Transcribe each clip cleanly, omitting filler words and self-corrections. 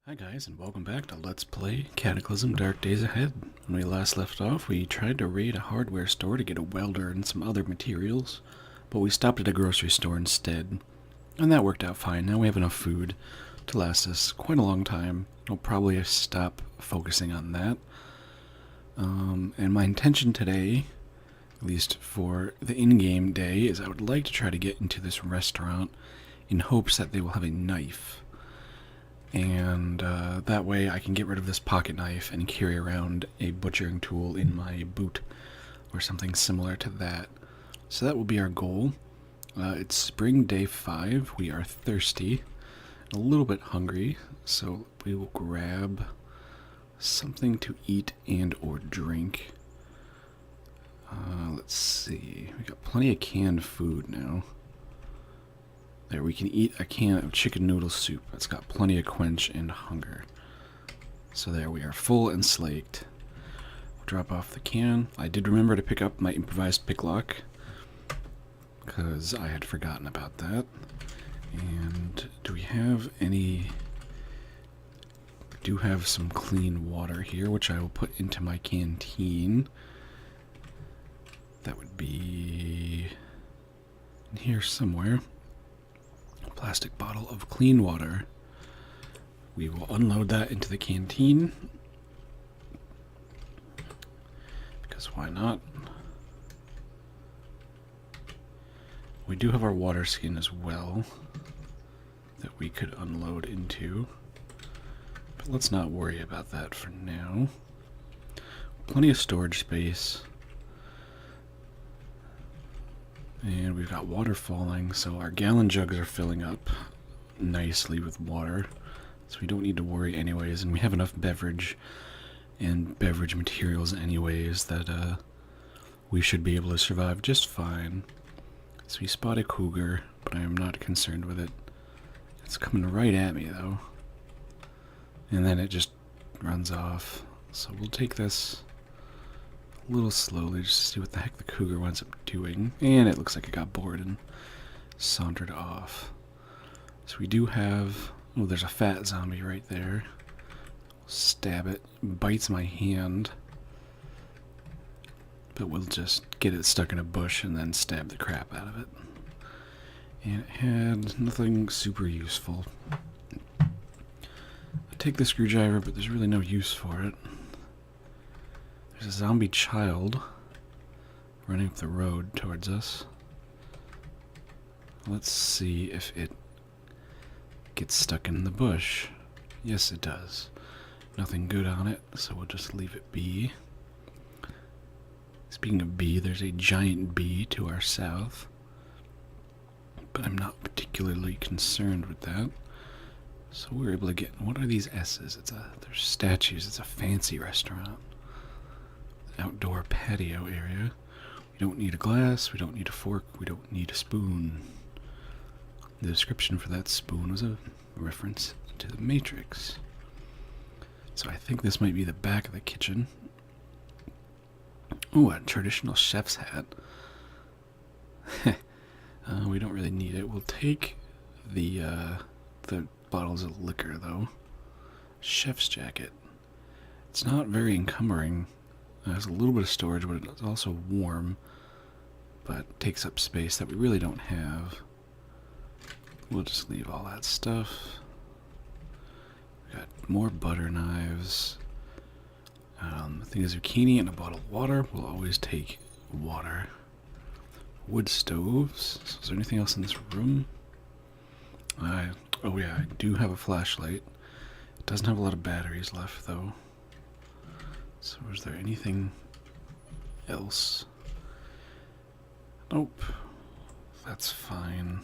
Hi guys, and welcome back to Let's Play Cataclysm Dark Days Ahead. When we last left off, we tried to raid a hardware store to get a welder and some other materials, but we stopped at a grocery store instead, and that worked out fine. Now we have enough food to last us quite a long time. We'll probably stop focusing on that. And my intention today, at least for the in-game day, is I would like to try to get into this restaurant in hopes that they will have a knife. And that way I can get rid of this pocket knife and carry around a butchering tool in my boot or something similar to that. So that will be our goal. It's spring day 5. We are thirsty, a little bit hungry, so we will grab something to eat and or drink. Let's see. We got plenty of canned food now. There, we can eat a can of chicken noodle soup. It's got plenty of quench and hunger. So there, we are full and slaked. We'll drop off the can. I did remember to pick up my improvised picklock, because I had forgotten about that. And do we have any... We do have some clean water here, which I will put into my canteen. That would be in here somewhere. Plastic bottle of clean water. We will unload that into the canteen, because why not? We do have our water skin as well that we could unload into, but let's not worry about that for now. Plenty of storage space. And we've got water falling, so our gallon jugs are filling up nicely with water. So we don't need to worry anyways, and we have enough beverage and beverage materials anyways that we should be able to survive just fine. So we spot a cougar, but I am not concerned with it. It's coming right at me though. And then it just runs off. So we'll take this a little slowly just to see what the heck the cougar winds up doing. And it looks like it got bored and sauntered off. So we do have... Oh, there's a fat zombie right there. Stab it. Bites my hand. But we'll just get it stuck in a bush and then stab the crap out of it. And it had nothing super useful. I take the screwdriver, but there's really no use for it. There's a zombie child running up the road towards us. Let's see if it gets stuck in the bush. Yes, it does. Nothing good on it, so we'll just leave it be. Speaking of bee, there's a giant bee to our south, but I'm not particularly concerned with that. So we're able to get... What are these S's? They're statues. It's a fancy restaurant. Outdoor patio area. We don't need a glass, we don't need a fork, we don't need a spoon. The description for that spoon was a reference to the Matrix. So I think this might be the back of the kitchen. Ooh, a traditional chef's hat. We don't really need it. We'll take the bottles of liquor though. Chef's jacket. It's not very encumbering. It has a little bit of storage, but it's also warm, but takes up space that we really don't have. We'll just leave all that stuff. We got more butter knives. I think a zucchini and a bottle of water. We'll always take water. Wood stoves. So is there anything else in this room? Oh yeah, I do have a flashlight. It doesn't have a lot of batteries left though. So is there anything else? Nope. That's fine.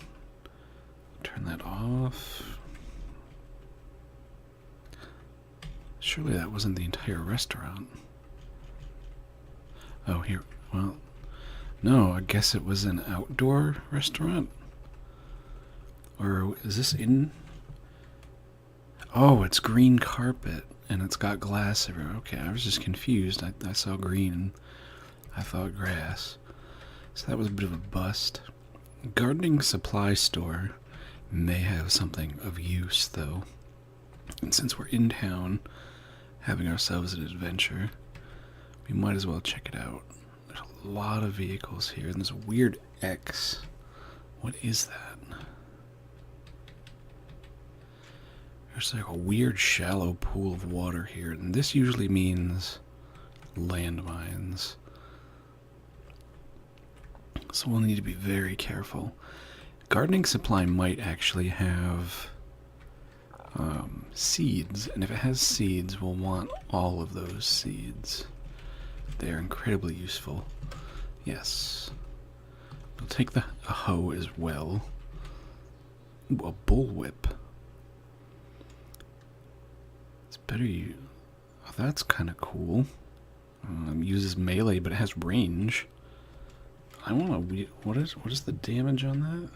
Turn that off. Surely that wasn't the entire restaurant. Oh, here. Well, no, I guess it was an outdoor restaurant? Or is this in? Oh, it's green carpet. And it's got glass everywhere. Okay, I was just confused. I saw green and I thought grass. So that was a bit of a bust. Gardening supply store may have something of use, though. And since we're in town, having ourselves an adventure, we might as well check it out. There's a lot of vehicles here, and there's a weird X. What is that? There's like a weird shallow pool of water here, and this usually means landmines. So we'll need to be very careful. Gardening supply might actually have seeds, and if it has seeds, we'll want all of those seeds. They're incredibly useful. Yes. We'll take a hoe as well. Ooh, a bullwhip. It's better you... Oh, that's kind of cool. Uses melee, but it has range. I want to... What is the damage on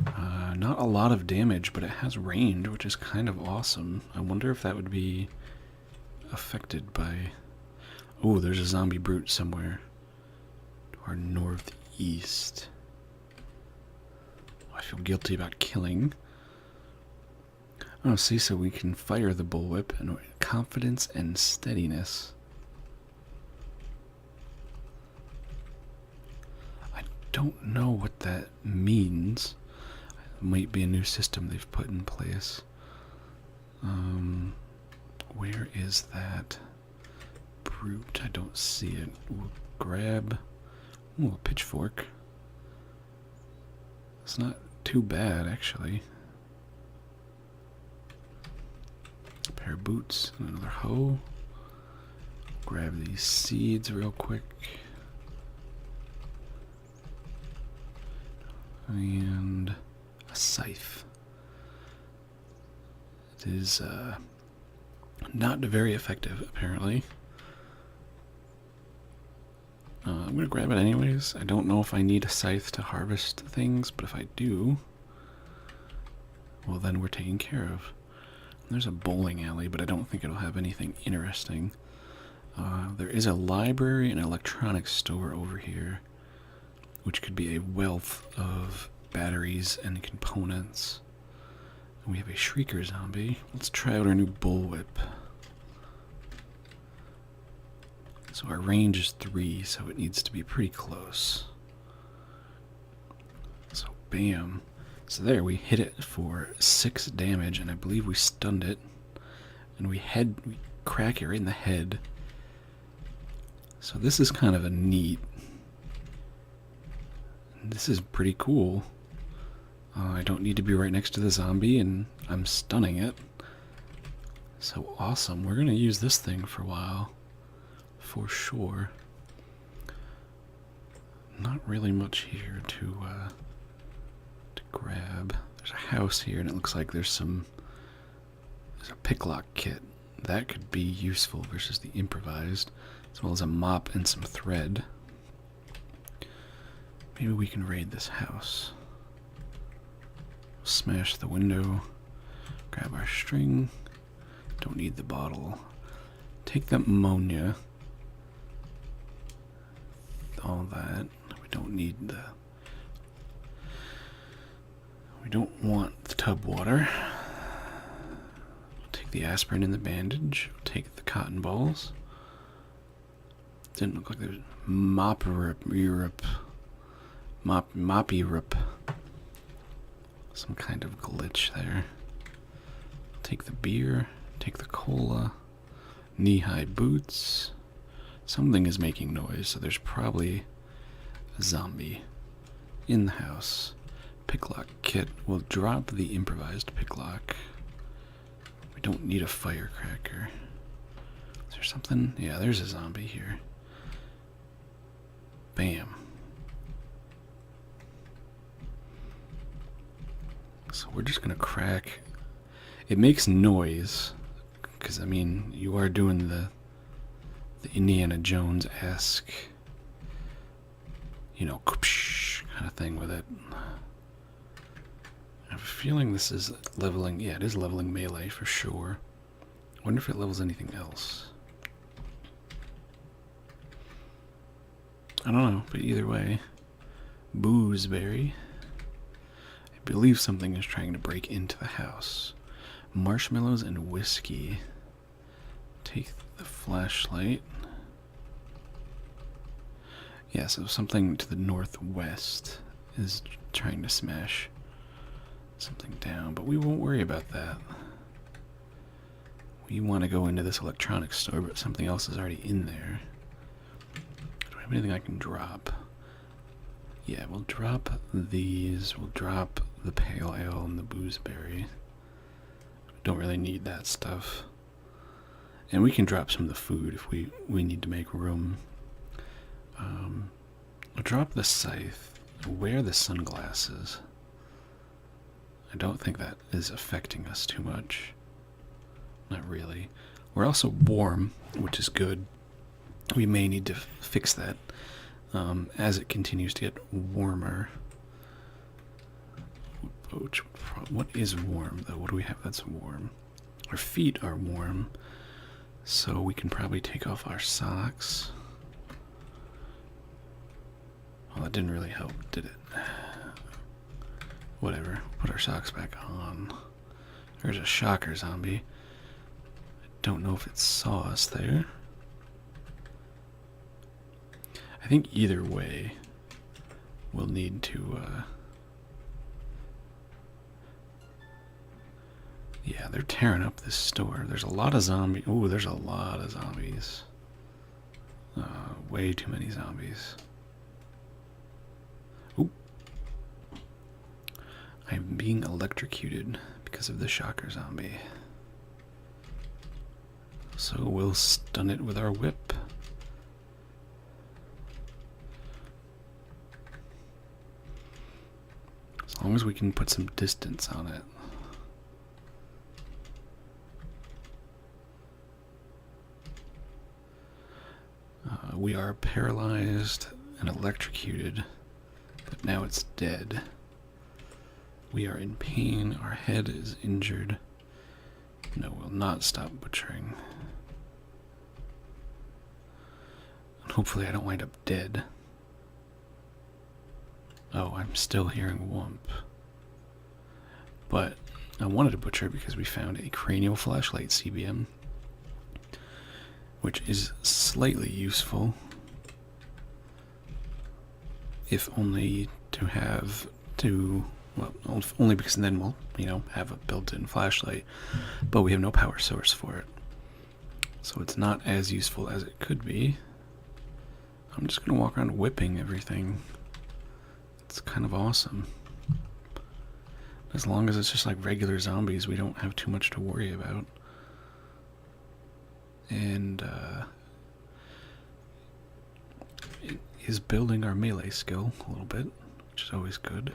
that? Not a lot of damage, but it has range, which is kind of awesome. I wonder if that would be affected by... Oh, there's a zombie brute somewhere. To our northeast. I feel guilty about killing. Oh, see, so we can fire the bullwhip and confidence and steadiness. I don't know what that means. It might be a new system they've put in place. Where is that brute? I don't see it. We'll grab a pitchfork. It's not too bad, actually. A pair of boots and another hoe. Grab these seeds real quick. And a scythe. It is not very effective, apparently. I'm going to grab it anyways. I don't know if I need a scythe to harvest things, but if I do, well, then we're taken care of. There's a bowling alley, but I don't think it'll have anything interesting. There is a library and electronics store over here, which could be a wealth of batteries and components. And we have a shrieker zombie. Let's try out our new bullwhip. So our range is 3, so it needs to be pretty close. So bam. So there, we hit it for 6 damage, and I believe we stunned it. And we crack it right in the head. So this is kind of a neat... This is pretty cool. I don't need to be right next to the zombie, and I'm stunning it. So awesome. We're going to use this thing for a while. For sure. Not really much here to grab. There's a house here, and it looks like there's a picklock kit. That could be useful versus the improvised, as well as a mop and some thread. Maybe we can raid this house. Smash the window. Grab our string. Don't need the bottle. Take the ammonia. All that. We don't need the... We don't want the tub water. We'll take the aspirin and the bandage. We'll take the cotton balls. Didn't look like there's moppy rip. Some kind of glitch there. Take the beer. Take the cola. Knee-high boots. Something is making noise, so there's probably a zombie in the house. Picklock kit. We'll drop the improvised picklock. We don't need a firecracker. Is there something? Yeah, there's a zombie here. Bam. So we're just gonna crack. It makes noise, because I mean, you are doing the Indiana Jones-esque, you know, kind of thing with it. I have a feeling this is leveling. Yeah, it is leveling melee for sure. I wonder if it levels anything else. I don't know, but either way, boozeberry. A believe something is trying to break into the house. Marshmallows and whiskey. Take the flashlight. Yeah, so something to the northwest is trying to smash something down, but we won't worry about that. We want to go into this electronics store, but something else is already in there. Do I have anything I can drop? Yeah, we'll drop these. We'll drop the pale ale and the boozeberry. Don't really need that stuff. And we can drop some of the food if we need to make room. I'll drop the scythe. Wear the sunglasses. I don't think that is affecting us too much. Not really. We're also warm, which is good. We may need to fix that as it continues to get warmer. What is warm, though? What do we have that's warm? Our feet are warm, so we can probably take off our socks. Well, that didn't really help, did it? Whatever. Put our socks back on. There's a shocker zombie. I don't know if it saw us there. I think either way, we'll need to, yeah, they're tearing up this store. There's a lot of zombies. Ooh, there's a lot of zombies. Way too many zombies. Ooh. I'm being electrocuted because of the shocker zombie. So we'll stun it with our whip. As long as we can put some distance on it. We are paralyzed and electrocuted, but now it's dead. We are in pain. Our head is injured. No, we'll not stop butchering. And hopefully I don't wind up dead. Oh, I'm still hearing whomp. But I wanted to butcher because we found a cranial flashlight CBM, which is slightly useful, if only to have to, well, only because then we'll, have a built-in flashlight, but we have no power source for it. So it's not as useful as it could be. I'm just going to walk around whipping everything. It's kind of awesome. As long as it's just like regular zombies, we don't have too much to worry about. And it is building our melee skill a little bit, which is always good.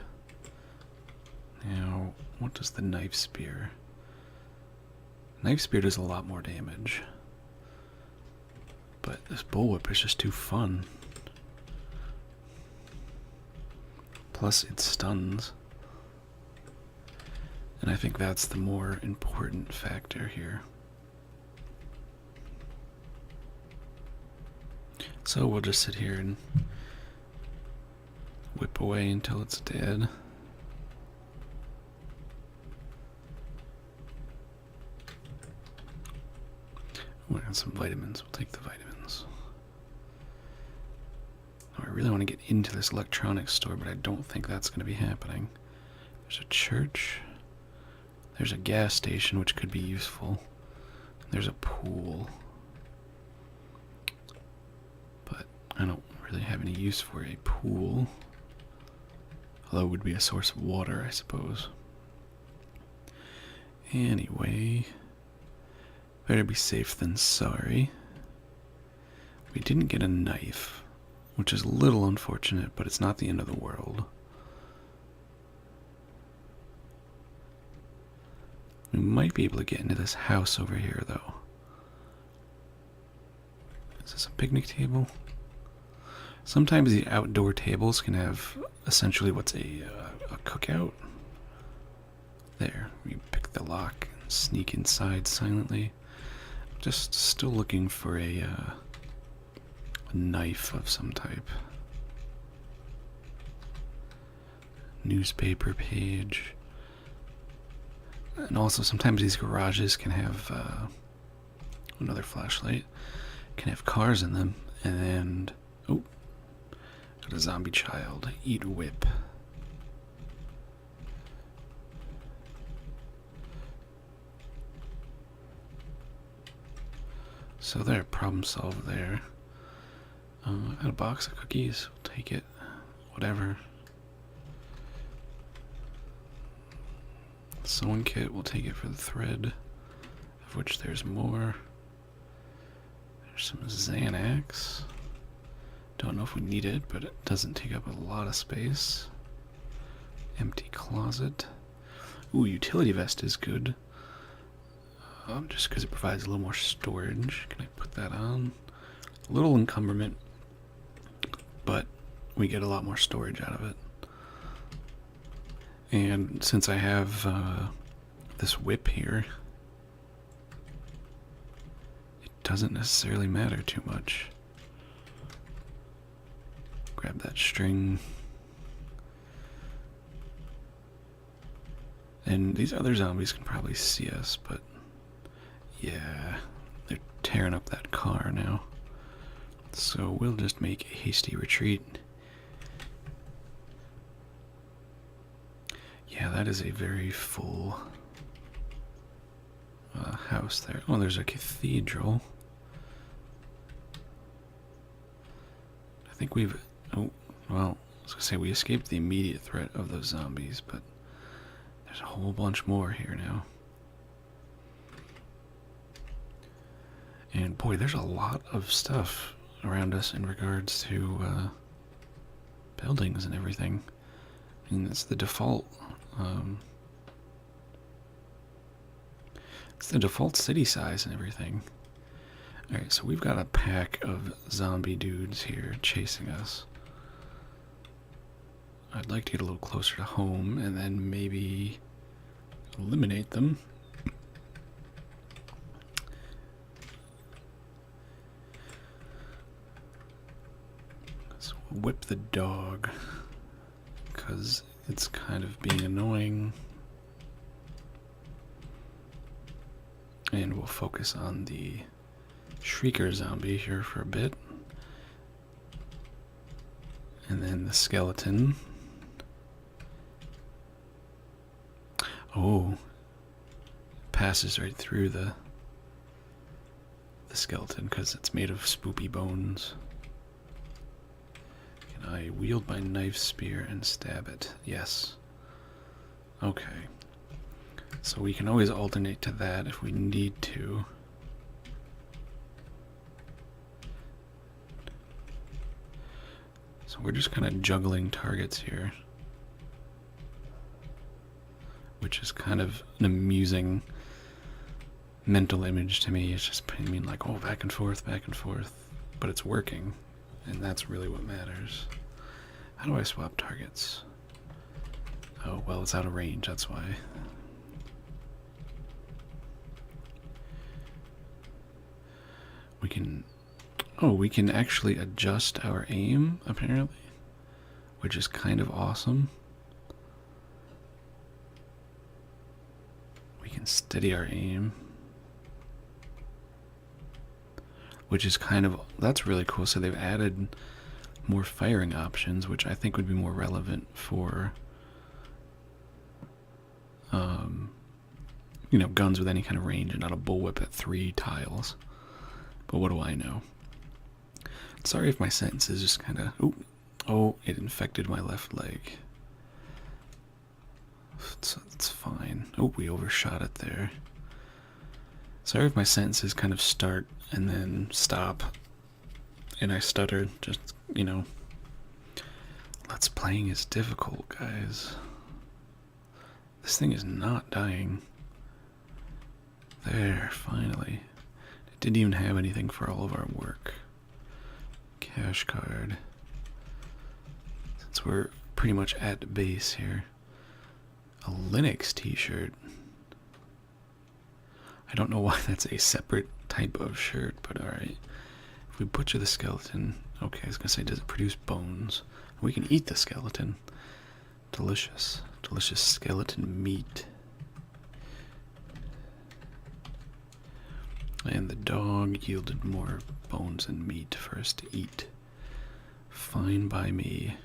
Now, what does the knife spear? Knife spear does a lot more damage. But this bullwhip is just too fun. Plus it stuns. And I think that's the more important factor here. So we'll just sit here and whip away until it's dead. We got some vitamins. We'll take the vitamins. Oh, I really want to get into this electronics store, but I don't think that's going to be happening. There's a church. There's a gas station, which could be useful. There's a pool. But I don't really have any use for a pool. Although it would be a source of water, I suppose. Anyway, better be safe than sorry. We didn't get a knife, which is a little unfortunate, but it's not the end of the world. We might be able to get into this house over here, though. Is this a picnic table? Sometimes the outdoor tables can have essentially what's a cookout. There, we pick the lock and sneak inside silently. Just still looking for a knife of some type. newspaper page. And also sometimes these garages can have another flashlight, can have cars in them, and oh, got a zombie child. Eat whip. So there, problem solved there. I got a box of cookies. We'll take it. Whatever. Sewing kit, we'll take it for the thread, of which there's more. There's some Xanax. Don't know if we need it, but it doesn't take up a lot of space. Empty closet. Ooh, utility vest is good. Just because it provides a little more storage. Can I put that on? A little encumberment, but we get a lot more storage out of it. And since I have this whip here, it doesn't necessarily matter too much. Grab that string. And these other zombies can probably see us, but yeah, they're tearing up that car now. So we'll just make a hasty retreat. Yeah, that is a very full house there. Oh, there's a cathedral. I think we've... Oh, well, I was going to say we escaped the immediate threat of those zombies, but there's a whole bunch more here now. And boy, there's a lot of stuff around us in regards to buildings and everything. I mean, it's the default. It's the default city size and everything. Alright, so we've got a pack of zombie dudes here chasing us. I'd like to get a little closer to home and then maybe eliminate them. So we'll whip the dog because it's kind of being annoying. And we'll focus on the Shrieker zombie here for a bit. And then the skeleton. Oh, passes right through the skeleton because it's made of spoopy bones. Can I wield my knife, spear, and stab it? Yes. Okay. So we can always alternate to that if we need to. So we're just kind of juggling targets here, which is kind of an amusing mental image to me. It's just, I mean, like, oh, back and forth, but it's working, and that's really what matters. How do I swap targets? Oh, well, it's out of range, that's why. We can, oh, we can actually adjust our aim, apparently, which is kind of awesome. We can steady our aim, which is kind of, that's really cool. So they've added more firing options, which I think would be more relevant for, you know, guns with any kind of range and not a bullwhip at 3 tiles. But what do I know? Sorry if my sentence is just kind of... Oh, it infected my left leg. It's fine. Oh, we overshot it there. Sorry if my sentences kind of start and then stop. And I stuttered. Just, you know. Let's playing is difficult, guys. This thing is not dying. There, finally. It didn't even have anything for all of our work. Cash card. Since we're pretty much at base here. A Linux t-shirt. I don't know why that's a separate type of shirt, but alright. If we butcher the skeleton, okay, I was gonna say, does it produce bones? We can eat the skeleton, Delicious. Delicious skeleton meat. And the dog yielded more bones and meat for us to eat. Fine by me.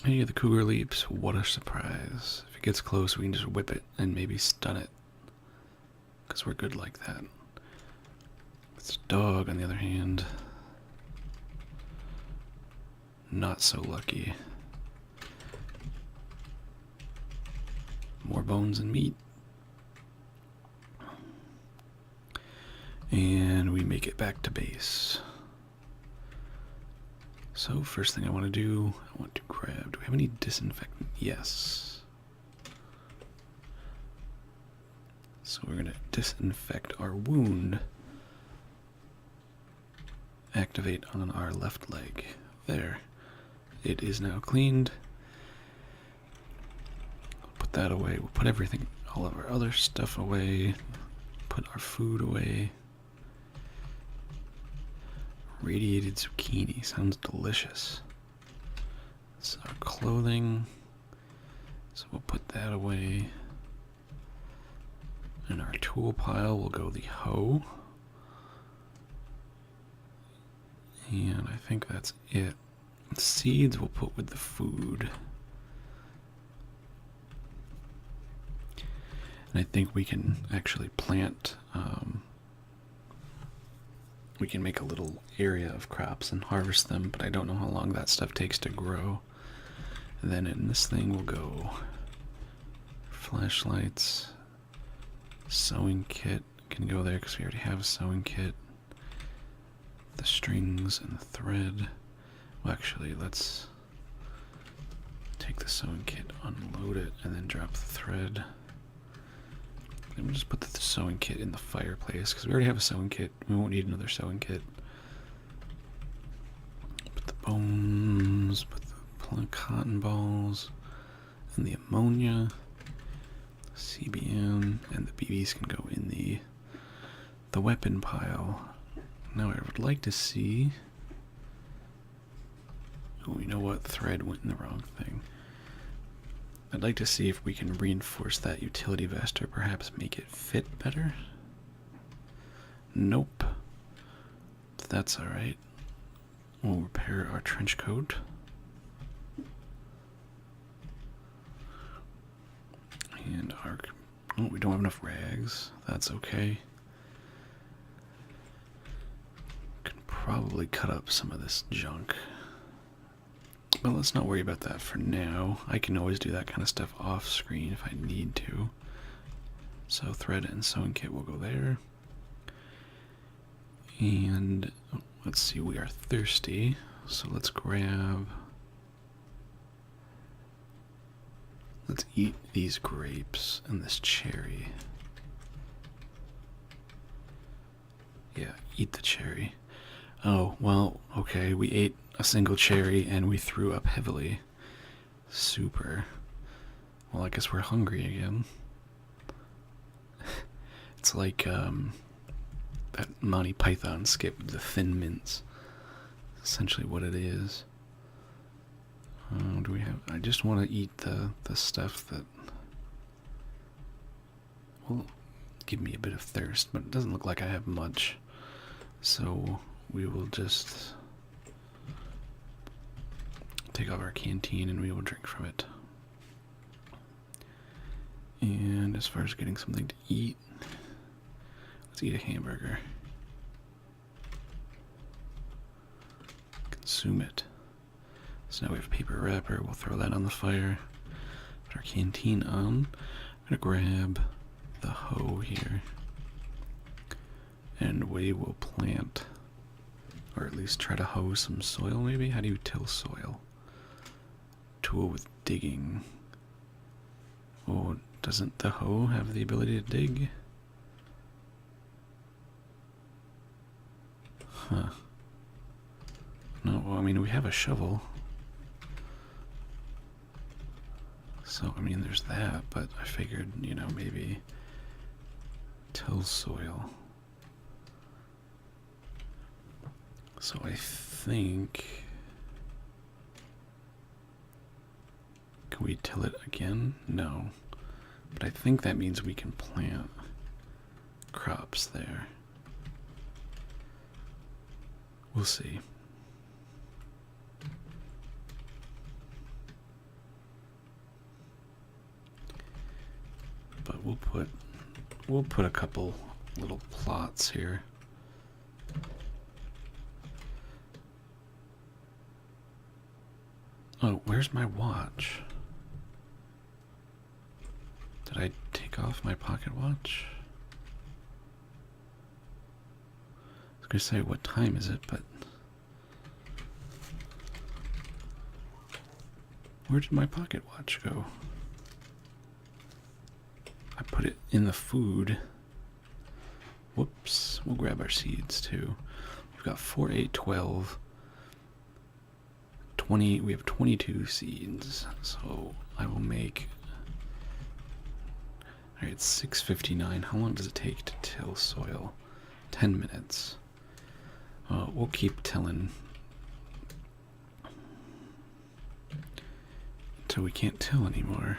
Hey, the cougar leaps. What a surprise. If it gets close, we can just whip it and maybe stun it. Because we're good like that. This dog, on the other hand, not so lucky. More bones and meat. And we make it back to base. So first thing I want to do, I want to grab, do we have any disinfectant? Yes. So we're going to disinfect our wound. Activate on our left leg. There. It is now cleaned. Put that away. We'll put everything, all of our other stuff away. Put our food away. Radiated zucchini. Sounds delicious. It's our clothing. So we'll put that away. In our tool pile will go the hoe. And I think that's it. The seeds we'll put with the food. And I think we can actually plant, we can make a little area of crops and harvest them, but I don't know how long that stuff takes to grow. And then in this thing we'll go flashlights, sewing kit can go there because we already have a sewing kit. The strings and the thread. Well, actually, let's take the sewing kit, unload it, and then drop the thread. And we'll just put the sewing kit in the fireplace because we already have a sewing kit. We won't need another sewing kit. Put the bones, put the cotton balls, and the ammonia, CBM, and the BBs can go in the weapon pile. Now I would like to see. Oh, you know what? Thread went in the wrong thing. I'd like to see if we can reinforce that utility vest or perhaps make it fit better. Nope. But that's alright. We'll repair our trench coat. And our... Oh, we don't have enough rags. That's okay. Can probably cut up some of this junk. But let's not worry about that for now. I can always do that kind of stuff off screen if I need to. So thread and sewing kit will go there. And let's see, we are thirsty. So let's grab... Let's eat these grapes and this cherry. Yeah, eat the cherry. Oh, well, okay, we ate a single cherry and we threw up heavily. Super. Well, I guess we're hungry again. It's like that Monty Python skit with the Thin Mints. Essentially what it is. Do we have... I just want to eat the stuff that will give me a bit of thirst, but it doesn't look like I have much. So we will just take off our canteen and we will drink from it. And as far as getting something to eat, let's eat a hamburger. Consume it. So now we have a paper wrapper, we'll throw that on the fire. Put our canteen on. I'm gonna grab the hoe here. And we will plant, or at least try to hoe some soil maybe? How do you till soil? Tool with digging. Oh, doesn't the hoe have the ability to dig? Huh. No, well, I mean, we have a shovel. So, I mean, there's that, but I figured, you know, maybe till soil. So I think Can we till it again? No. But I think that means we can plant crops there. We'll see. But we'll put a couple little plots here. Oh, where's my watch? Did I take off my pocket watch? I was gonna say, what time is it, but where did my pocket watch go? I put it in the food. Whoops, we'll grab our seeds too. We've got 4, 8, 12, 20, we have 22 seeds, so I will make, alright, it's 6:59. How long does it take to till soil? 10 minutes. We'll keep tilling until we can't till anymore.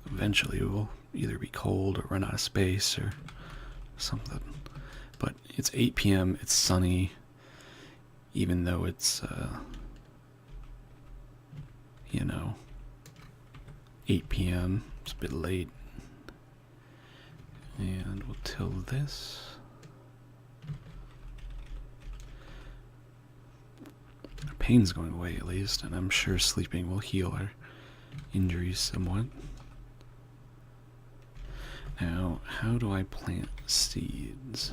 Eventually we'll either be cold or run out of space or something. But it's 8 p.m., it's sunny, even though it's, 8 p.m., it's a bit late. And we'll till this. Our pain's going away at least, and I'm sure sleeping will heal our injuries somewhat. Now, how do I plant seeds?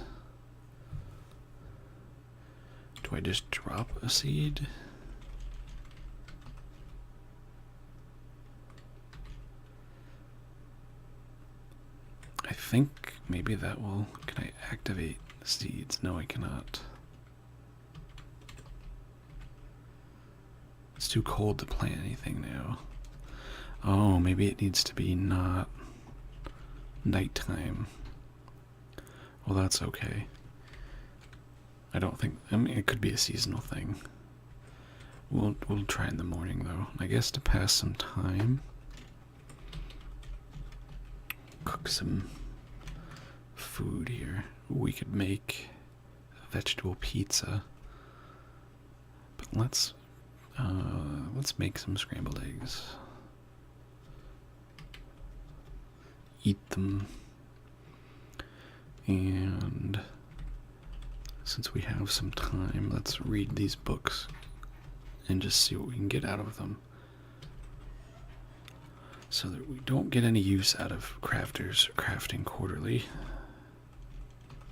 Do I just drop a seed? I think maybe that will... Can I activate seeds? No, I cannot. It's too cold to plant anything now. Oh, maybe it needs to be not nighttime. Well, that's okay. I don't think... I mean, it could be a seasonal thing. We'll try in the morning, though. I guess to pass some time. Cook some food here. We could make a vegetable pizza. But let's make some scrambled eggs. Eat them. And since we have some time, let's read these books and just see what we can get out of them. So that we don't get any use out of crafters crafting quarterly.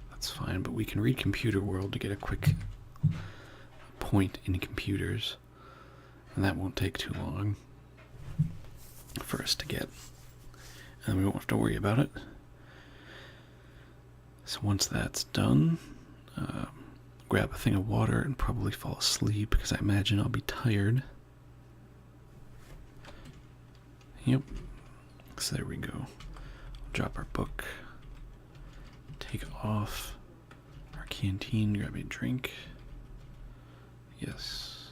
That's fine, but we can read Computer World to get a quick point in computers. And that won't take too long for us to get. And we won't have to worry about it. So once that's done, grab a thing of water and probably fall asleep because I imagine I'll be tired. Yep. So there we go. Drop our book. Take off our canteen, grab a drink. Yes.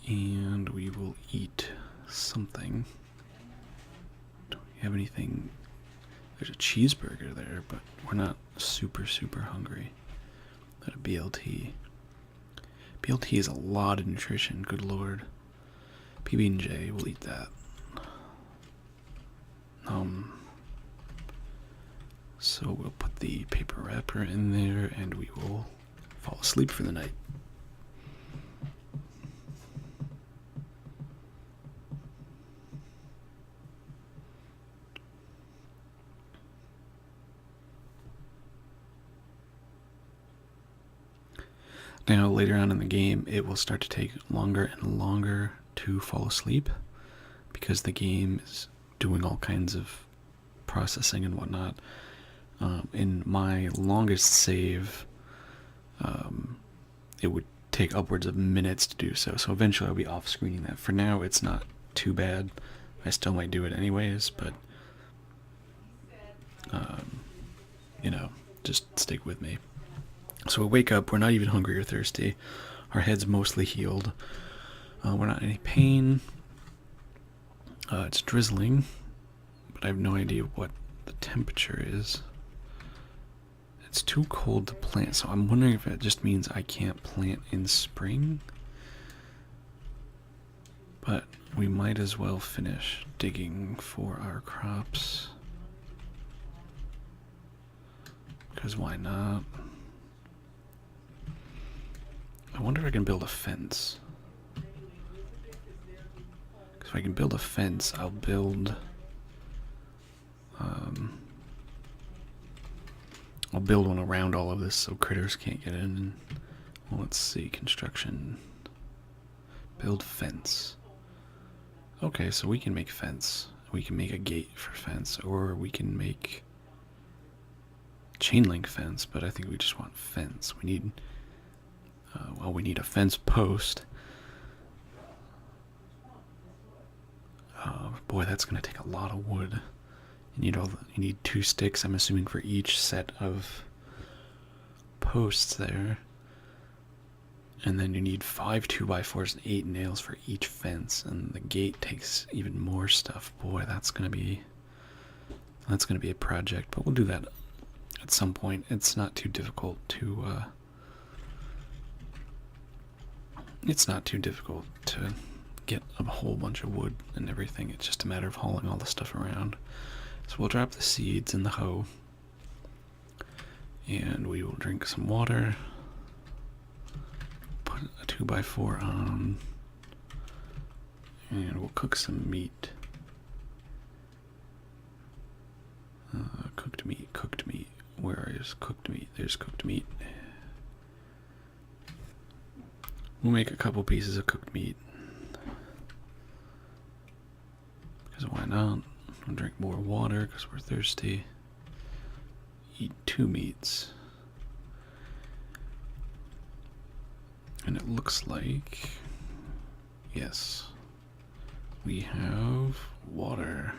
And we will eat something. Don't we have anything? There's a cheeseburger there, but we're not super hungry. Not a BLT. BLT is a lot of nutrition, good lord. PB&J, we'll eat that. So we'll put the paper wrapper in there and we will fall asleep for the night. Now, later on in the game, it will start to take longer and longer to fall asleep because the game is doing all kinds of processing and whatnot. In my longest save, it would take upwards of minutes to do so. So eventually I'll be off screening that. For now, it's not too bad. I still might do it anyways, but just stick with me. So we wake up, we're not even hungry or thirsty. Our head's mostly healed. We're not in any pain. It's drizzling, but I have no idea what the temperature is. It's too cold to plant, so I'm wondering if it just means I can't plant in spring. But we might as well finish digging for our crops. Because why not? I wonder if I can build a fence. Because if I can build a fence, I'll build... I'll build one around all of this so critters can't get in. Well, let's see, construction. Build fence. Okay, so we can make fence. We can make a gate for fence, or we can make chain link fence, but I think we just want fence. We need, well, we need a fence post. Boy, that's gonna take a lot of wood. You need 2 sticks, I'm assuming, for each set of posts there. And then you need 5 2x4s and 8 nails for each fence, and the gate takes even more stuff. Boy, that's gonna be a project, but we'll do that at some point. It's not too difficult to get a whole bunch of wood and everything. It's just a matter of hauling all the stuff around. So we'll drop the seeds in the hoe, and we will drink some water. Put a 2x4 on, and we'll cook some meat. Cooked meat, cooked meat. Where is cooked meat? There's cooked meat. We'll make a couple pieces of cooked meat. Because why not? We'll drink more water because we're thirsty. Eat 2 meats. And it looks like, yes, we have water.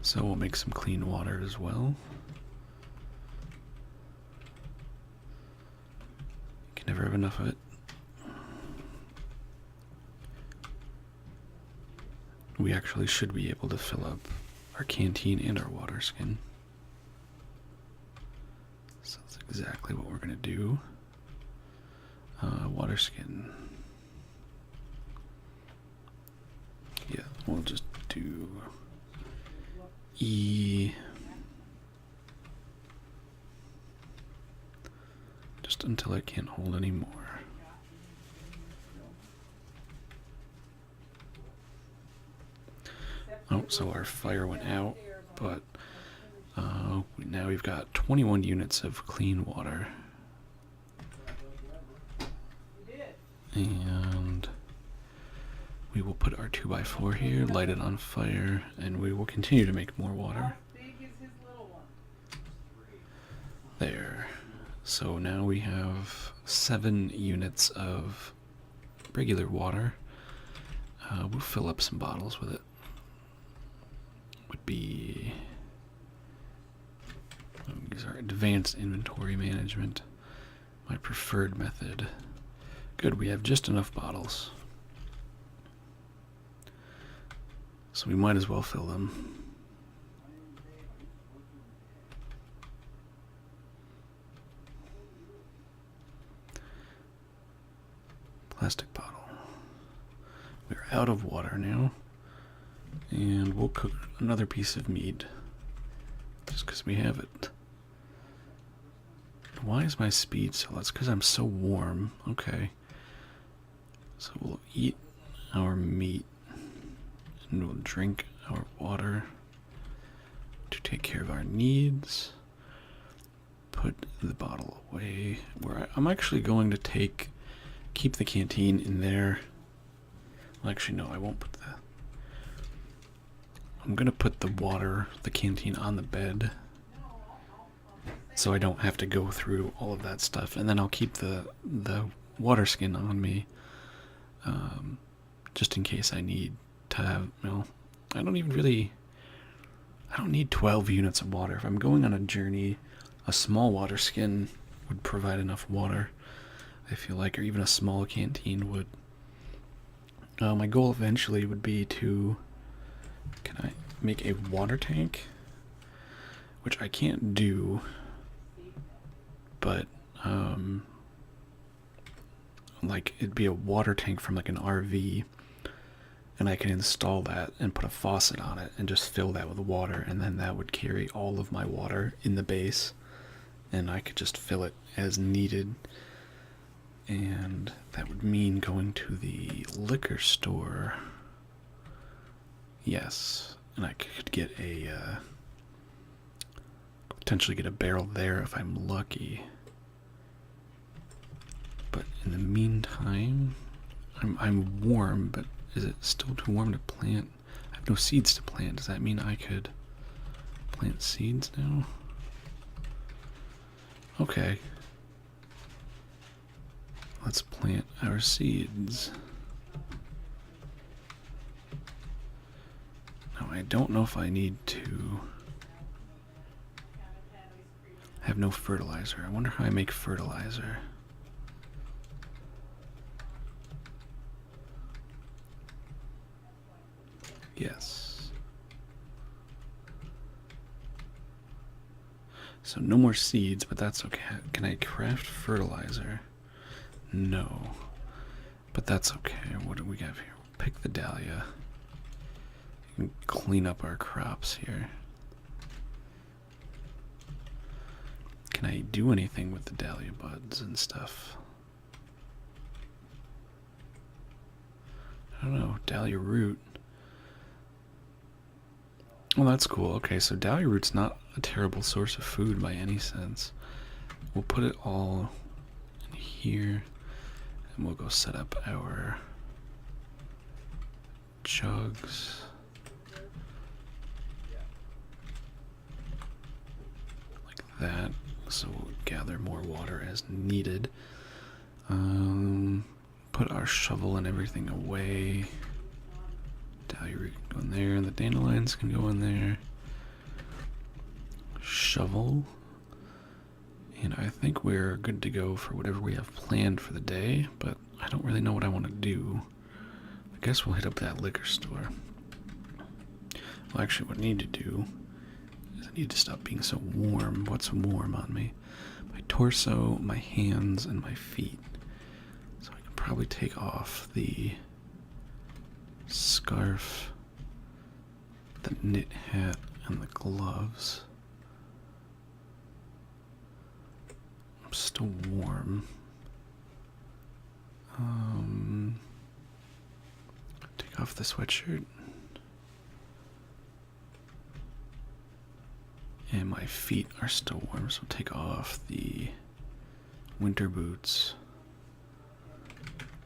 So we'll make some clean water as well. You can never have enough of it. We actually should be able to fill up our canteen and our water skin. So that's exactly what we're going to do. Water skin. Yeah, we'll just do E. Just until I can't hold any more. Oh, so our fire went out, but now we've got 21 units of clean water. And we will put our 2x4 here, light it on fire, and we will continue to make more water. There. So now we have 7 units of regular water. We'll fill up some bottles with it. Would be these are advanced inventory management, my preferred method. Good, we have just enough bottles, so we might as well fill them. Plastic bottle. We're out of water now. And we'll cook another piece of meat, just because we have it. Why is my speed so low? That's because I'm so warm. Okay. So we'll eat our meat, and we'll drink our water to take care of our needs. Put the bottle away. I'm actually going to keep the canteen in there. Well, actually, no, I won't put that. I'm gonna put the canteen on the bed, so I don't have to go through all of that stuff, and then I'll keep the water skin on me, just in case I need to have, I don't need 12 units of water. If I'm going on a journey a small water skin would provide enough water, I feel like, or even a small canteen would. My goal eventually would be to, can I make a water tank? Which I can't do, but, like, it'd be a water tank from, like, an RV, and I can install that and put a faucet on it and just fill that with water, and then that would carry all of my water in the base, and I could just fill it as needed. And that would mean going to the liquor store. Yes, and I could get a, potentially get a barrel there if I'm lucky. But in the meantime, I'm warm, but is it still too warm to plant? I have no seeds to plant. Does that mean I could plant seeds now? Okay. Let's plant our seeds. Now, I don't know if I need to have no fertilizer. I wonder how I make fertilizer. Yes. So no more seeds, but that's okay. Can I craft fertilizer? No. But that's okay. What do we have here? Pick the dahlia. And clean up our crops here. Can I do anything with the dahlia buds and stuff? I don't know. Dahlia root. Well, that's cool. Okay, so dahlia root's not a terrible source of food by any sense. We'll put it all in here, and we'll go set up our jugs. Like that, so we'll gather more water as needed. Put our shovel and everything away. Dahlia root can go in there, and the dandelions can go in there. Shovel. And I think we're good to go for whatever we have planned for the day, but I don't really know what I want to do. I guess we'll hit up that liquor store. Well, actually, what I need to do is I need to stop being so warm. What's warm on me? My torso, my hands, and my feet. So I can probably take off the scarf, the knit hat, and the gloves. I'm still warm. Take off the sweatshirt. And my feet are still warm, so take off the winter boots.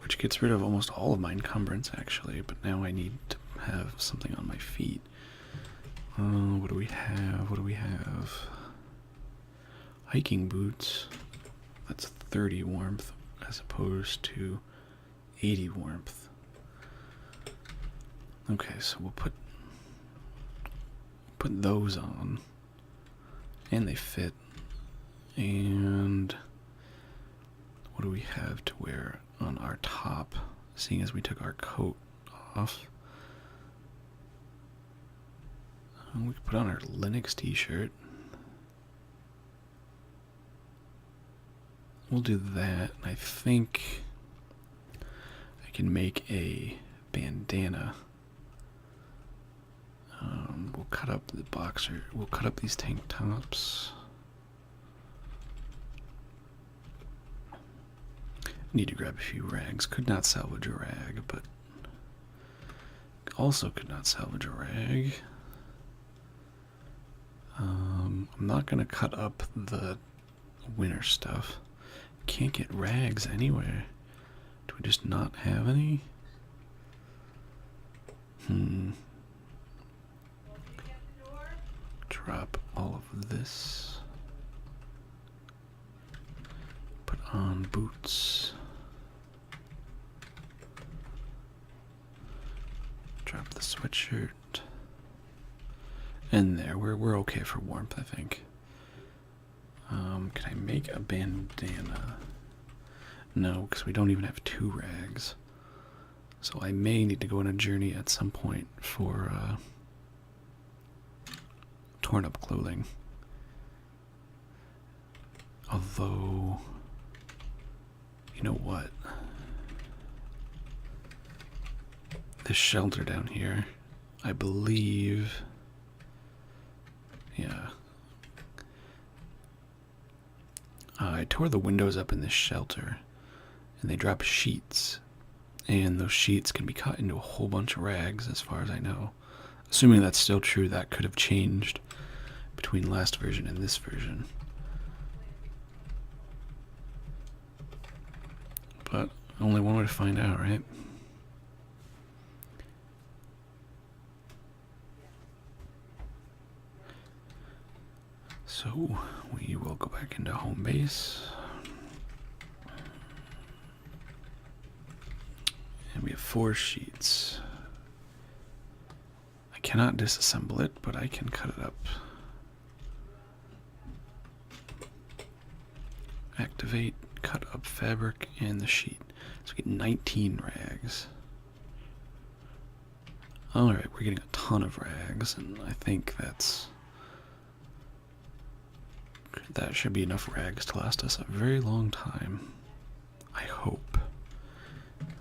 Which gets rid of almost all of my encumbrance, actually, but now I need to have something on my feet. What do we have? What do we have? Hiking boots. That's 30 warmth as opposed to 80 warmth. Okay, so we'll put those on. And they fit. And what do we have to wear on our top, seeing as we took our coat off? We could put on our Linux t-shirt. We'll do that. I think I can make a bandana. We'll cut up the boxer. We'll cut up these tank tops. Need to grab a few rags. Could not salvage a rag, but also could not salvage a rag. I'm not gonna cut up the winter stuff. Can't get rags anywhere. Do we just not have any? Drop all of this. Put on boots. Drop the sweatshirt. And there, we're okay for warmth, I think. Can I make a bandana? No, because we don't even have 2 rags. So I may need to go on a journey at some point for torn up clothing. Although, you know what? This shelter down here, I believe, yeah. I tore the windows up in this shelter, and they drop sheets, and those sheets can be cut into a whole bunch of rags, as far as I know. Assuming that's still true, that could have changed between last version and this version. But only one way to find out, right? So we will go back into home base. And we have 4 sheets. I cannot disassemble it, but I can cut it up. Activate, cut up fabric and the sheet. So we get 19 rags. Alright, we're getting a ton of rags, and I think that should be enough rags to last us a very long time. I hope.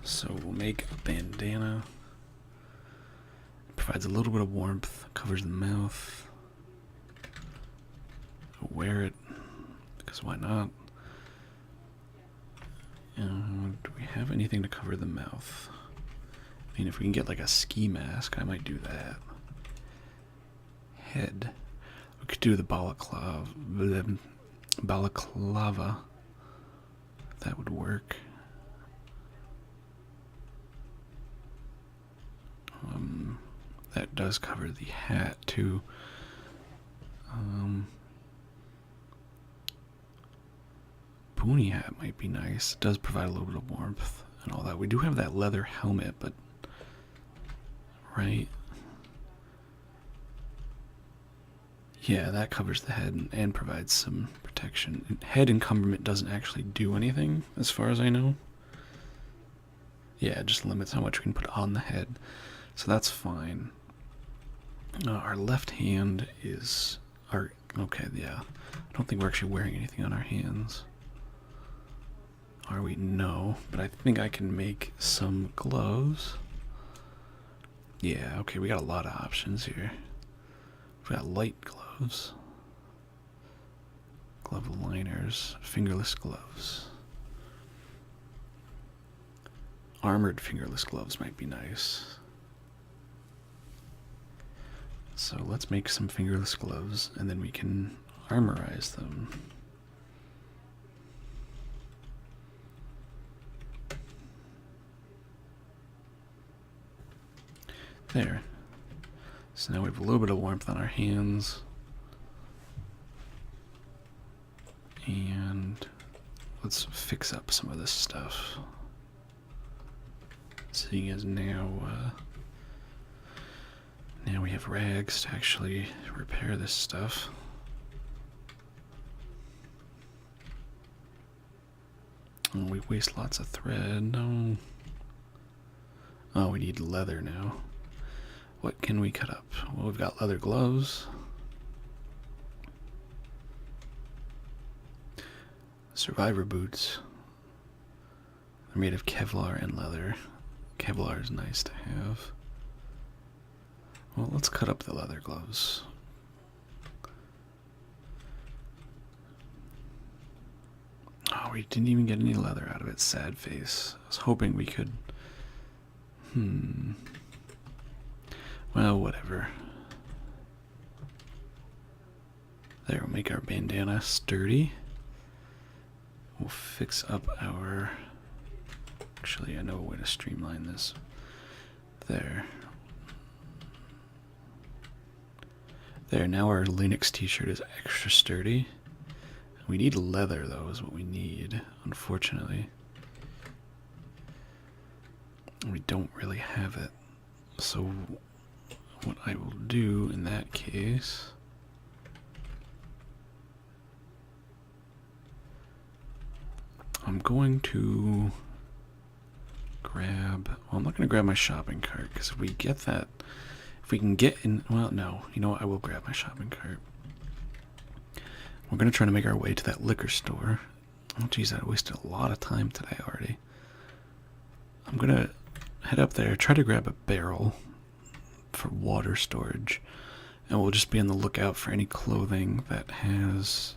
So we'll make a bandana. It provides a little bit of warmth, covers the mouth. I'll wear it, because why not? Do we have anything to cover the mouth? I mean, if we can get like a ski mask, I might do that. Head. We could do the balaclava. That would work. That does cover the hat too. Boonie hat might be nice. It does provide a little bit of warmth and all that. We do have that leather helmet, but right? Yeah, that covers the head and provides some protection. Head encumberment doesn't actually do anything, as far as I know. Yeah, it just limits how much we can put on the head. So that's fine. Our left hand is okay, yeah. I don't think we're actually wearing anything on our hands. Are we? No, but I think I can make some gloves. Yeah, okay, we got a lot of options here. We got light gloves, glove liners, fingerless gloves. Armored fingerless gloves might be nice. So let's make some fingerless gloves, and then we can armorize them. There. So now we have a little bit of warmth on our hands. And let's fix up some of this stuff. Seeing as now we have rags to actually repair this stuff. And we waste lots of thread. No. Oh, we need leather now. What can we cut up? Well, we've got leather gloves. Survivor boots. They're made of Kevlar and leather. Kevlar is nice to have. Well, let's cut up the leather gloves. Oh, we didn't even get any leather out of it. Sad face. I was hoping we could... Well, whatever. There, we'll make our bandana sturdy. We'll fix up our... Actually, I know a way to streamline this. There. There, now our Linux t-shirt is extra sturdy. We need leather, though, is what we need, unfortunately. We don't really have it. So what I will do in that case I'm going to grab... Well, I'm not going to grab my shopping cart, because if we get that... If we can get in... Well, no. You know what? I will grab my shopping cart. We're going to try to make our way to that liquor store. Oh, geez, I wasted a lot of time today already. I'm going to head up there, try to grab a barrel for water storage, and we'll just be on the lookout for any clothing that has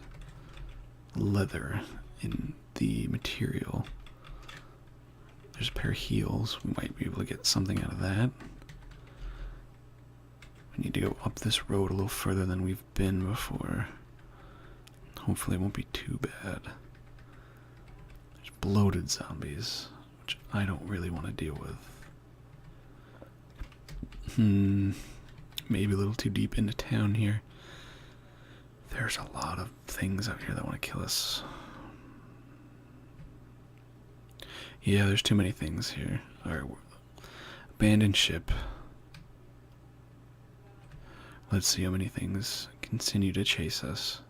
leather in the material. There's a pair of heels. We might be able to get something out of that. We need to go up this road a little further than we've been before. Hopefully it won't be too bad. There's bloated zombies, which I don't really want to deal with. Maybe a little too deep into town here. There's a lot of things out here that want to kill us. Yeah, there's too many things here. Alright, abandoned ship. Let's see how many things continue to chase us.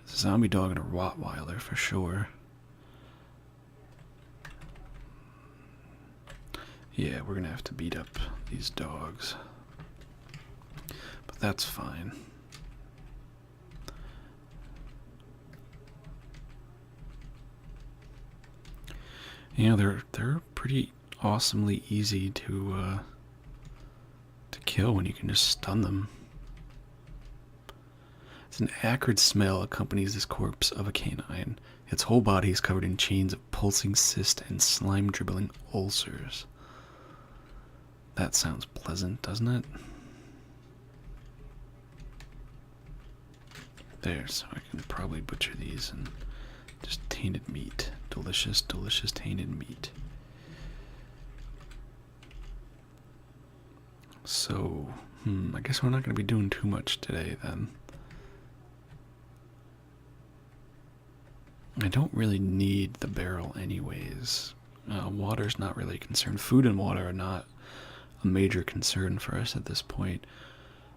There's a zombie dog and a Rottweiler for sure. Yeah, we're gonna have to beat up these dogs. But that's fine. You know, they're pretty awesomely easy to kill when you can just stun them. It's an acrid smell accompanies this corpse of a canine. Its whole body is covered in chains of pulsing cyst and slime-dribbling ulcers. That sounds pleasant, doesn't it? There, so I can probably butcher these and just tainted meat. Delicious, delicious tainted meat. So, I guess we're not going to be doing too much today then. I don't really need the barrel anyways. Water's not really a concern. Food and water are not a major concern for us at this point.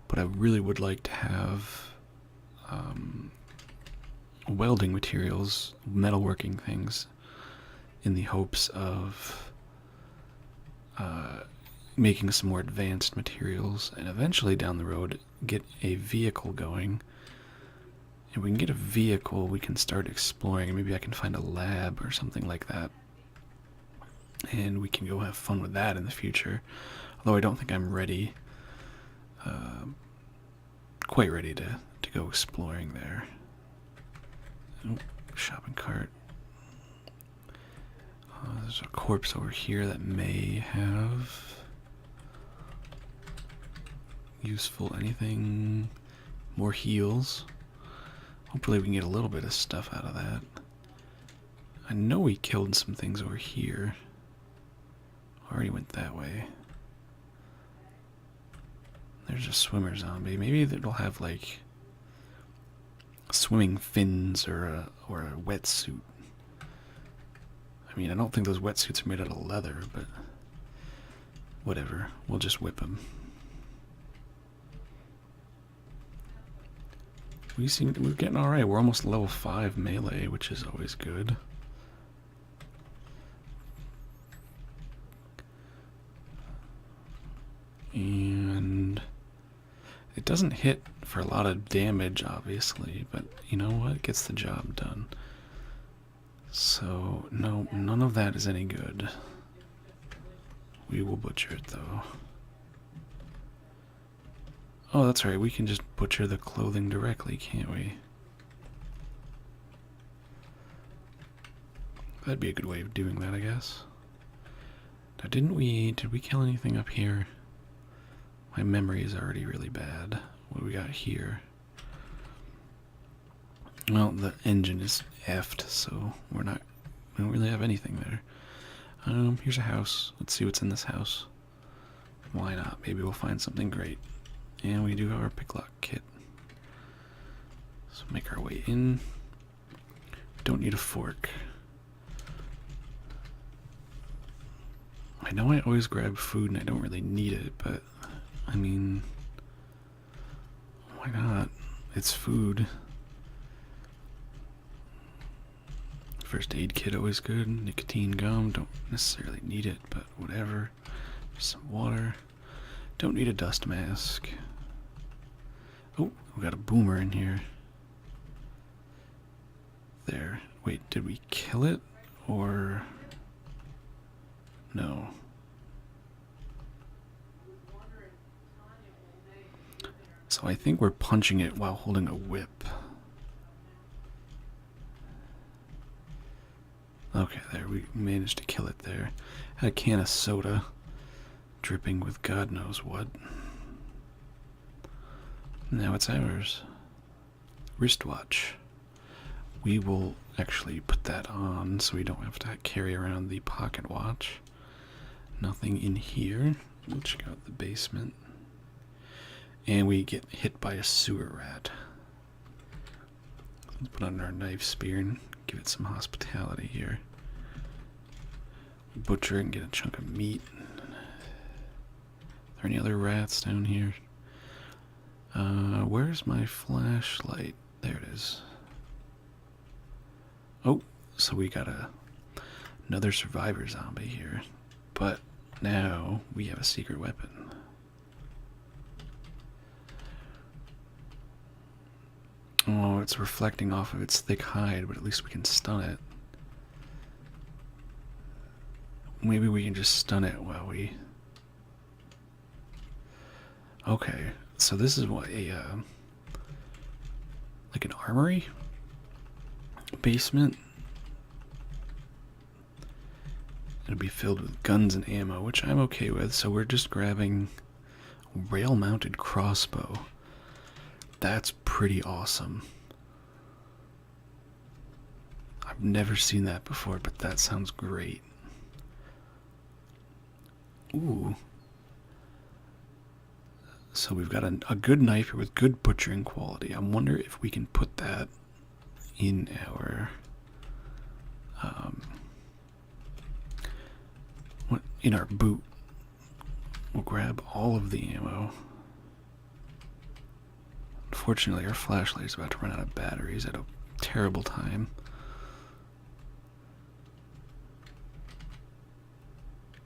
But I really would like to have welding materials, metalworking things, in the hopes of making some more advanced materials, and eventually down the road get a vehicle going. If we can get a vehicle, we can start exploring, and maybe I can find a lab or something like that, and we can go have fun with that in the future. Although I don't think I'm ready, quite ready to go exploring there. Oh, shopping cart. There's a corpse over here that may have useful anything. More heals. Hopefully we can get a little bit of stuff out of that. I know we killed some things over here. Already went that way. There's a swimmer zombie. Maybe it'll have like swimming fins or a wetsuit. I mean, I don't think those wetsuits are made out of leather, but whatever. We'll just whip them. We're getting alright. We're almost level 5 melee, which is always good. And it doesn't hit for a lot of damage, obviously, but you know what? It gets the job done. So, no, none of that is any good. We will butcher it, though. Oh, that's right. We can just butcher the clothing directly, can't we? That'd be a good way of doing that, I guess. Now, did we kill anything up here? My memory is already really bad. What do we got here? Well, the engine is effed, so we don't really have anything there. Here's a house. Let's see what's in this house. Why not? Maybe we'll find something great. And we do have our picklock kit. So make our way in. Don't need a fork. I know I always grab food and I don't really need it, but I mean, why not? It's food. First aid kit always good. Nicotine gum, don't necessarily need it, but whatever. Some water. Don't need a dust mask. Oh, we got a boomer in here. There. Wait, did we kill it? Or... no. So I think we're punching it while holding a whip. Okay, there, we managed to kill it there. Had a can of soda dripping with God knows what. Now it's ours. Wristwatch. We will actually put that on so we don't have to carry around the pocket watch. Nothing in here. We'll check out the basement. And we get hit by a sewer rat. Let's put on our knife spear and give it some hospitality here. Butcher and get a chunk of meat. Are there any other rats down here? Where's my flashlight? There it is. Oh, so we got another survivor zombie here. But now we have a secret weapon. Oh, it's reflecting off of its thick hide, but at least we can stun it. Maybe we can just stun it while we... Okay, so this is what like an armory? Basement? It'll be filled with guns and ammo, which I'm okay with, so we're just grabbing a rail-mounted crossbow. That's pretty awesome. I've never seen that before, but that sounds great. Ooh. So we've got a good knife here with good butchering quality. I wonder if we can put that in our in our boot. We'll grab all of the ammo. Unfortunately, our flashlight is about to run out of batteries at a terrible time.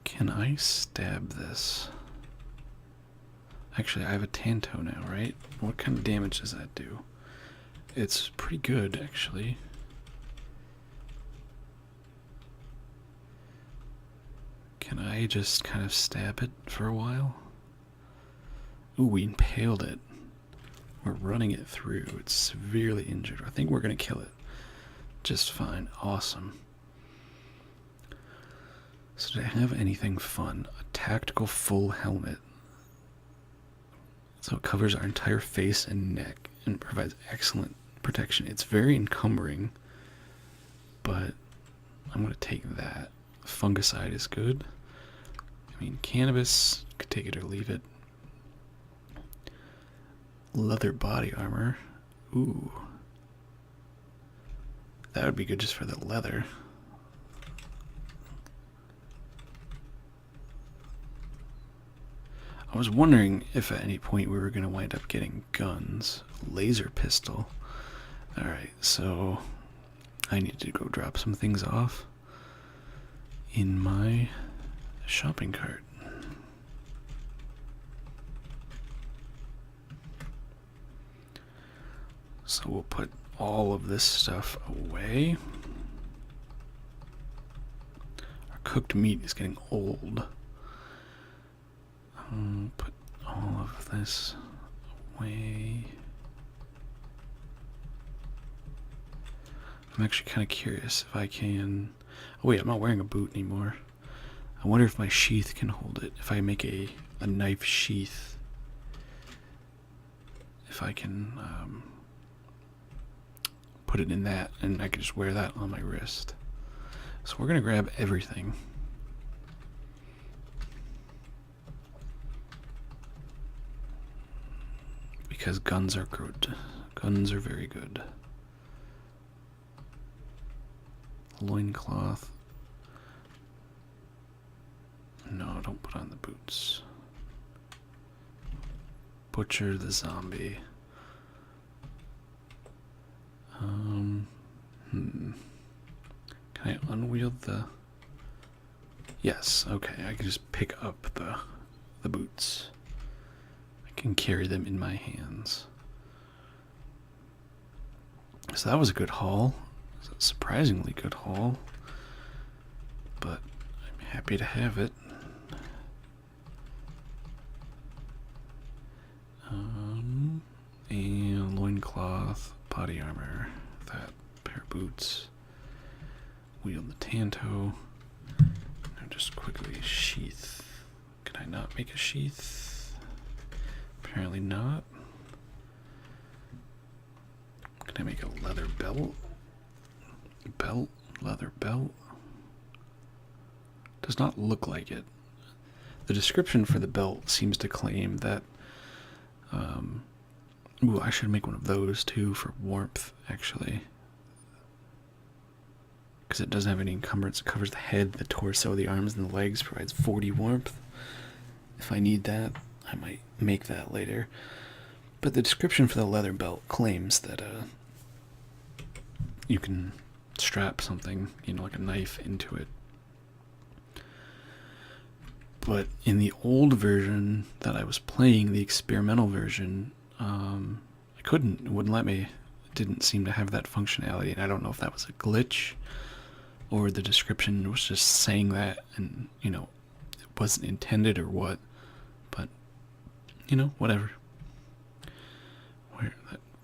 Can I stab this? Actually, I have a Tanto now, right? What kind of damage does that do? It's pretty good, actually. Can I just kind of stab it for a while? Ooh, we impaled it. We're running it through. It's severely injured. I think we're going to kill it just fine. Awesome. So did I have anything fun? A tactical full helmet. So it covers our entire face and neck and provides excellent protection. It's very encumbering, but I'm going to take that. Fungicide is good. I mean, cannabis, could take it or leave it. Leather body armor. Ooh. That would be good just for the leather. I was wondering if at any point we were going to wind up getting guns. Laser pistol. Alright, so I need to go drop some things off in my shopping cart. So we'll put all of this stuff away. Our cooked meat is getting old. Put all of this away. I'm actually kind of curious if I can... Oh wait, I'm not wearing a boot anymore. I wonder if my sheath can hold it. If I make a knife sheath, if I can put it in that, and I can just wear that on my wrist. So we're going to grab everything. Because guns are good. Guns are very good. Loincloth. No, don't put on the boots. Butcher the zombie. I unwield the... Yes, okay, I can just pick up the boots. I can carry them in my hands. So that was a good haul. It was a surprisingly good haul. But I'm happy to have it. And loincloth, body armor, that pair of boots. Wield the tanto. Now just quickly sheath. Can I not make a sheath? Apparently not. Can I make a leather belt? Belt? Leather belt? Does not look like it. The description for the belt seems to claim that ooh, I should make one of those too for warmth, actually. Because it doesn't have any encumbrance. It covers the head, the torso, the arms, and the legs. Provides 40 warmth. If I need that, I might make that later. But the description for the leather belt claims that you can strap something, you know, like a knife into it. But in the old version that I was playing, the experimental version, I couldn't. It wouldn't let me. It didn't seem to have that functionality, and I don't know if that was a glitch or the description was just saying that, and you know, it wasn't intended or what. But you know, whatever.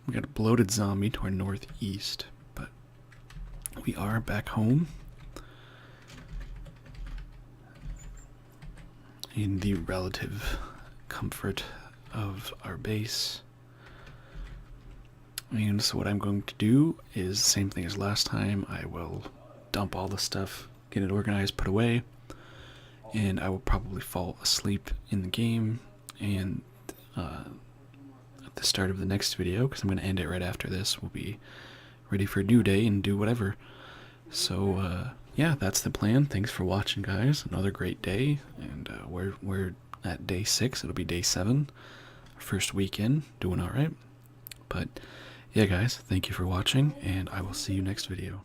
We got a bloated zombie to our northeast, but we are back home. In the relative comfort of our base. And so what I'm going to do is the same thing as last time. I will dump all the stuff, get it organized, put away, and I will probably fall asleep in the game and at the start of the next video, because I'm going to end it right after this, we'll be ready for a new day and do whatever. So yeah, that's the plan. Thanks for watching, guys. Another great day, and we're at day 6. It'll be day 7, first weekend, doing all right. But yeah, guys, thank you for watching, and I will see you next video.